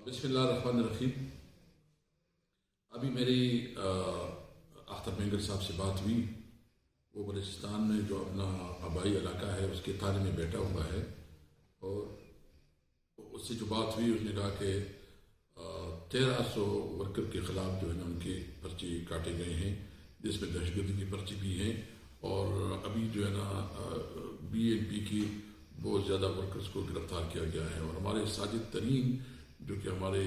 بسم اللہ الرحمن الرحیم. ابھی میری اختر مینگر صاحب سے بات ہوئی. وہ بلوچستان میں جو اپنا آبائی علاقہ ہے اس کے تھانے میں بیٹھا ہوا ہے، اور اس سے جو بات ہوئی اس نے کہا کہ 1300 ورکر کے خلاف جو ہے نا ان کے پرچے کاٹے گئے ہیں، جس میں دہشت گردی کی پرچی بھی ہیں، اور ابھی جو ہے نا BNP کی بہت زیادہ ورکرز کو گرفتار کیا گیا ہے. اور ہمارے ساجد ترین جو کہ ہمارے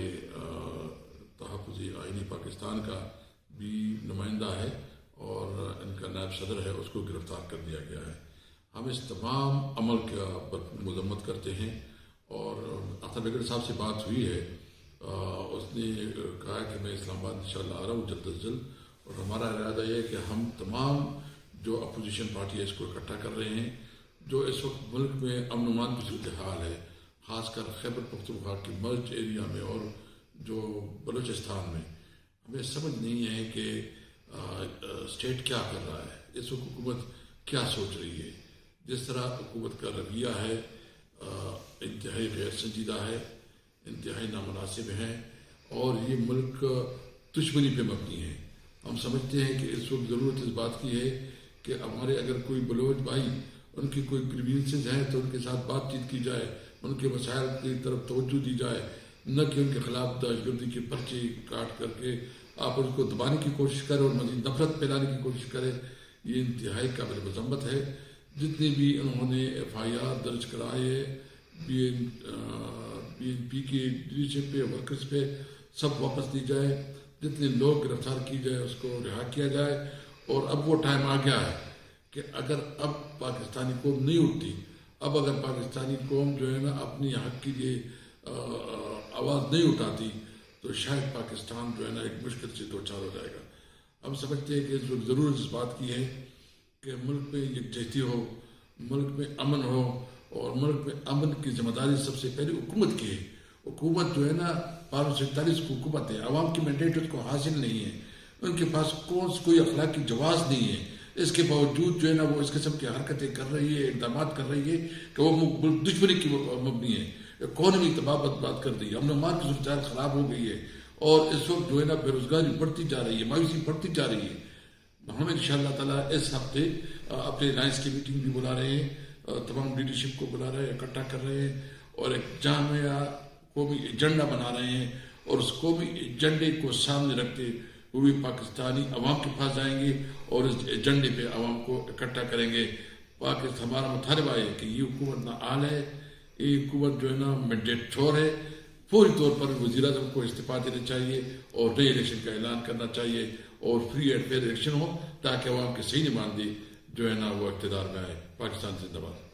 تحفظ آئینی پاکستان کا بھی نمائندہ ہے اور ان کا نائب صدر ہے، اس کو گرفتار کر دیا گیا ہے. ہم اس تمام عمل کا مذمت کرتے ہیں. اور اختر مینگر صاحب سے بات ہوئی ہے، اس نے کہا کہ میں اسلام آباد انشاءاللہ آ رہا ہوں جلد از جلد، اور ہمارا ارادہ یہ ہے کہ ہم تمام جو اپوزیشن پارٹی ہے اس کو اکٹھا کر رہے ہیں. جو اس وقت ملک میں امن و امان کی صورتحال ہے، خاص کر خیبر پختونخوا کے مرج ایریا میں اور جو بلوچستان میں، ہمیں سمجھ نہیں ہے کہ اسٹیٹ کیا کر رہا ہے، اس وقت حکومت کیا سوچ رہی ہے. جس طرح حکومت کا رویہ ہے انتہائی غیر سنجیدہ ہے، انتہائی نامناسب ہے، اور یہ ملک دشمنی پہ مبنی ہے. ہم سمجھتے ہیں کہ اس وقت ضرورت اس بات کی ہے کہ ہمارے اگر کوئی بلوچ بھائی ان کی کوئی گریوینسز ہیں تو ان کے ساتھ بات چیت کی جائے، ان کے مسائل کی طرف توجہ دی جائے، نہ کہ ان کے خلاف دہشت گردی کی پرچی کاٹ کر کے آپ ان کو دبانے کی کوشش کریں اور مزید نفرت پھیلانے کی کوشش کریں. یہ انتہائی قابل مذمت ہے. جتنے بھی انہوں نے FIR درج کرائے BNP کی لیڈرشپ پہ، ورکرز پہ، سب واپس دی جائے. جتنے لوگ گرفتار کی جائے اس کو رہا کیا جائے. اور اب وہ ٹائم آ گیا ہے کہ اگر اب پاکستانی قوم نہیں اٹھتی، اب اگر پاکستانی قوم جو ہے نا اپنی حق کے لیے آواز نہیں اٹھاتی، تو شاید پاکستان جو ہے نا ایک مشکل سے دوچار ہو جائے گا. ہم سمجھتے ہیں کہ ضرورت اس بات کی ہے کہ ملک میں یکجہتی ہو، ملک میں امن ہو، اور ملک میں امن کی ذمہ داری سب سے پہلے حکومت کی ہے. حکومت جو ہے نا 547 کی حکومت ہے، عوام کی مینڈیٹ اس کو حاصل نہیں ہے، ان کے پاس کوئی اخلاقی جواز نہیں ہے. اس کے باوجود جو ہے نا وہ اس قسم کی حرکتیں کر رہی ہے، اقدامات کر رہی ہے کہ وہ دشمنی کی مبنی ہے. اکانومی تباہ برباد کر دی ہے، امن و امان کی صورتحال خراب ہو گئی ہے، اور اس وقت جو ہے نا بے روزگاری بڑھتی جا رہی ہے، مایوسی بڑھتی جا رہی ہے. ہم انشاءاللہ تعالیٰ اس ہفتے اپنے لائنس کی میٹنگ بھی بلا رہے ہیں، تمام لیڈرشپ کو بلا رہے ہیں، اکٹھا کر رہے ہیں، اور ایک جامع قومی ایجنڈا بنا رہے ہیں. اور اس قومی ایجنڈے کو سامنے رکھتے ہوئے پاکستانی عوام کے پاس جائیں گے اور اس ایجنڈے پہ عوام کو اکٹھا کریں گے. ہمارا مطالبہ ہے کہ یہ حکومت نااہل ہے، یہ حکومت جو ہے نا مینڈیٹ چھوڑ ہے. فوری طور پر وزیر اعظم کو استعفیٰ دینا چاہیے اور نئے الیکشن کا اعلان کرنا چاہیے، اور فری اینڈ فیئر الیکشن ہو تاکہ عوام کے صحیح نمائندے جو ہے نا وہ اقتدار میں آئے. پاکستان زندہ باد.